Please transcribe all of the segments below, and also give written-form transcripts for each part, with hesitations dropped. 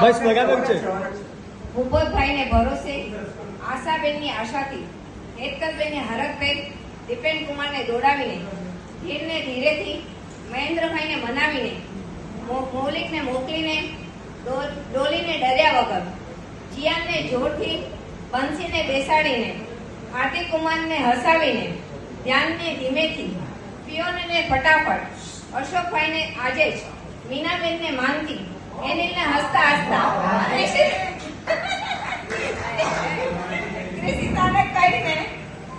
બસ બરાબર છે. ભૂપતભાઈને ભરોસે, આશાબેનની આશાથી, હેતકલબેનને હરખભેર, દીપેનકુમારને દોડાવીને, ધીરને ધીરેથી, મહેન્દ્રભાઈને મનાવીને, મૌલિકને મોકલીને, ડોલીને ડર્યા વગર, જીયાનને જોરથી, બંસીને બેસાડીને, આરતીકુમારને હસાવીને, ધ્યાનને ધીમેથી, પિયોનને ફટાફટ, અશોકભાઈને આજે જ, મીનાબેનને માનતી, એનિલને હસતા હસતા, ક્રિસિતાને કહીને,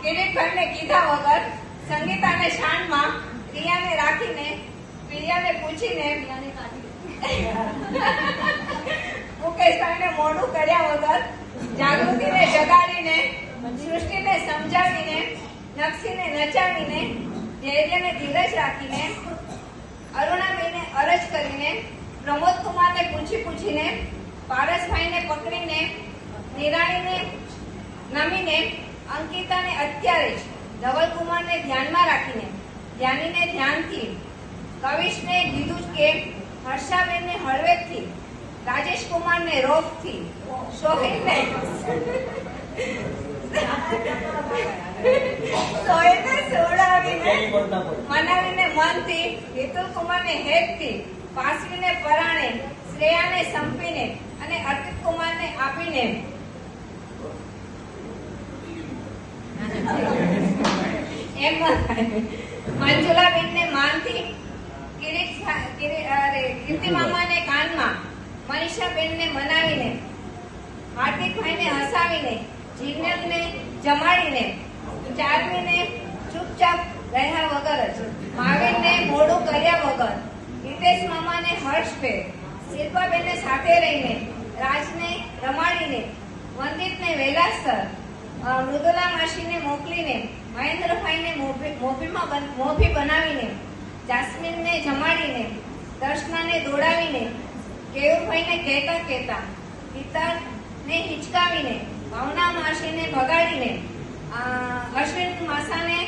કિરીટભાઈને કીધા વગર, સંગીતાને શાનમાં, રિયાને રાખીને, પ્રિયાને પૂછીને, મુકેશભાઈને મોઢું કર્યા વગર, જાગૃતિને જગાડીને, સૃષ્ટિને સમજાવીને, નક્ષીને નચાવીને, ધૈર્યને ધીરજ રાખીને, અરુણાબેનને અરજ કરીને, પ્રમોદકુમારને પૂછીને, પારસભાઈને પકડીને, નિરાણીને નમીને, અંકિતાને અત્યારે જ, ધવલકુમારને ધ્યાનમાં રાખીને, ધ્યાનીને ધ્યાનથી, કવિશને કીધું કે હર્ષાબેનને હળવેકથી, રાજેશકુમારને રોગથી, સોહેલને સોડાવીને, મનાવીને મનથી, હિતુલકુમારને હેતથી, પાસવીને પરાણે, શ્રેયાને સંપીને અને અર્પિતકુમારને આપીને, મંજુલાબેનને માનથી, કીર્તિમામાને કાનમાં, મનીષાબેનને મનાવીને, હાર્દિકભાઈને હસાવીને, જીનલને જમાડીને, ચારમીને ચૂપચાપ રહ્યા વગર જ, મહાવીરને મોડું કર્યા વગર, હિતેશ મામાને હર્ષભેર, શિલ્પાબેનને સાથે રહીને, રાજને રમાડીને, વંદિતને વેલાસર, મૃદુલા માસીને મોકલીને, મહેન્દ્રભાઈને મોભી બનાવીને, જાસ્મીનને જમાડીને, દર્શનાને દોડાવીને, કેયુરભાઈને કહેતા પિતાને હિચકાવીને, ભાવના માસીને ભગાડીને, અશ્વિન માસાને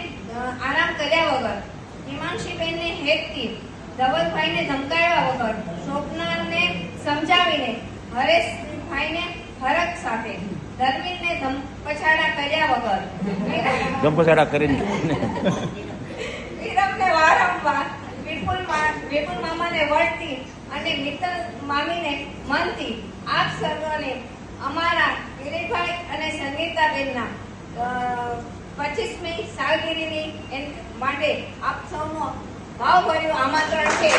આરામ કર્યા વગર, હિમાંશીબેનને હેતથી, ધવલભાઈને ધમકાવ્યા વગર, સ્વપ્નાને સમજાવીને, હરેશભાઈને હરખ સાથે, ધર્મીને ધમપછાડા કર્યા વગર, ધમપછાડા કરીને વિરમને વારંવાર, વિપુલ મામાને વળતી અને મિત્તલ મામીને મનથી, આપ સર્વને અમારા કિરીટભાઈ અને સંગીતાબેનના 25મી સાલગીરીની માટે આપ સૌનો ભાવભર્યું આમંત્રણ છે.